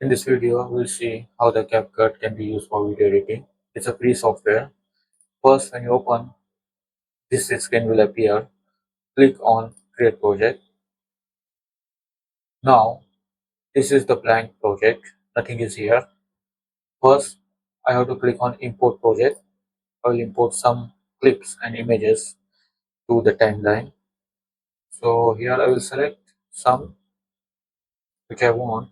In this video, we'll see how the CapCut can be used for video editing. It's a free software. First, when you open, this screen will appear. Click on Create Project. Now, this is the blank project. Nothing is here. First, I have to click on Import Project. I will import some clips and images to the timeline. So here I will select some which I want.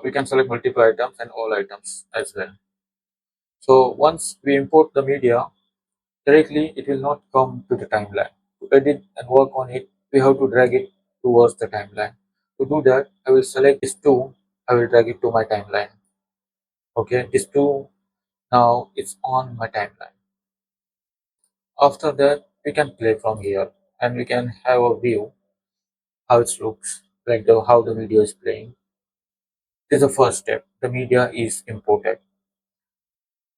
We can select multiple items and all items as well. So once we import the media, directly it will not come to the timeline. To edit and work on it, we have to drag it towards the timeline. To do that, I will select this 2, I will drag it to my timeline. Okay, this 2 now it's on my timeline. After that, we can play from here and we can have a view how it looks, like how the video is playing. This is the first step. The media is imported.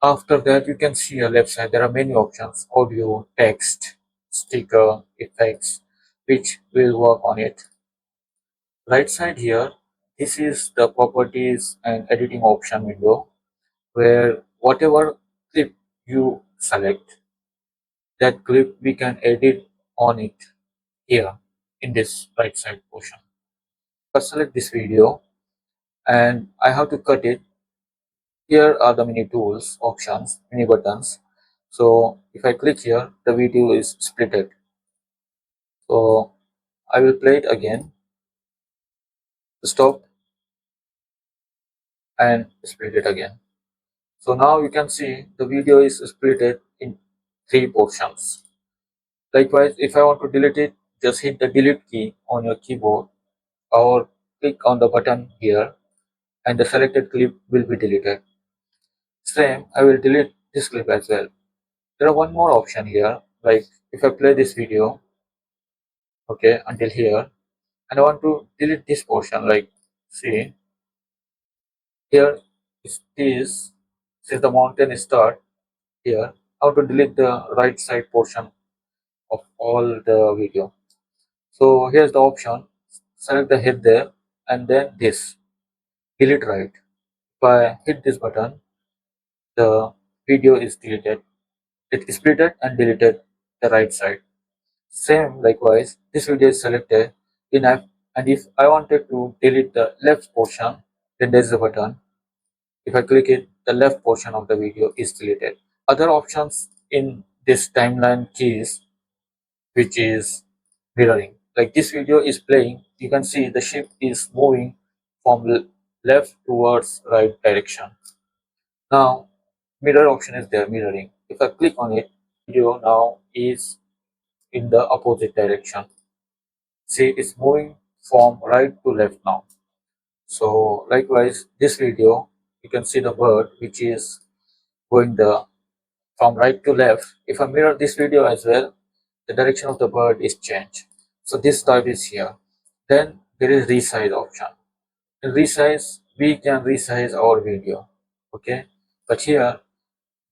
After that, you can see on left side there are many options: audio, text, sticker, effects, which will work on it. Right side here, this is the properties and editing option window, where whatever clip you select, that clip we can edit on it here in this right side portion. First select this video and I have to cut it. Here are the many tools options, many buttons. So if I click here, the video is splitted. So I will play it again, stop and split it again. So now you can see the video is splitted in 3 portions. Likewise, if I want to delete it, just hit the delete key on your keyboard or click on the button here and the selected clip will be deleted. Same, I will delete this clip as well. There are one more option here, like if I play this video, okay, until here, and I want to delete this portion, like see, here is this, since the mountain start here, how to delete the right side portion of all the video. So here's the option, select the head there and then this, delete right. If I hit this button, the video is deleted. It is splitted and deleted the right side. Same likewise, this video is selected enough, and if I wanted to delete the left portion, then there's the button. If I click it, the left portion of the video is deleted. Other options in this timeline keys, which is mirroring. Like this video is playing, you can see the ship is moving from left towards right direction. Now, mirror option is there, mirroring. If I click on it, video now is in the opposite direction. See, it's moving from right to left now. So likewise, this video, you can see the bird which is going the from right to left. If I mirror this video as well, the direction of the bird is changed. So this type is here. Then there is resize option. In resize, we can resize our video. Okay, but here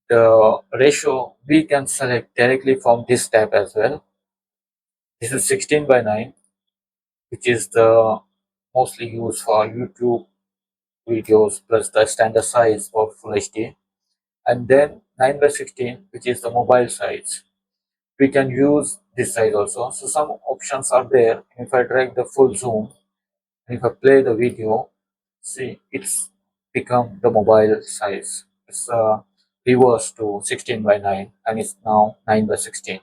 the ratio we can select directly from this tab as well. This is 16:9, which is the mostly used for YouTube videos plus the standard size of Full HD, and then 9:16, which is the mobile size. We can use this size also. So some options are there. If I drag the full zoom, and if I play the video, see it's become the mobile size. It's reversed to 16:9 and it's now 9:16.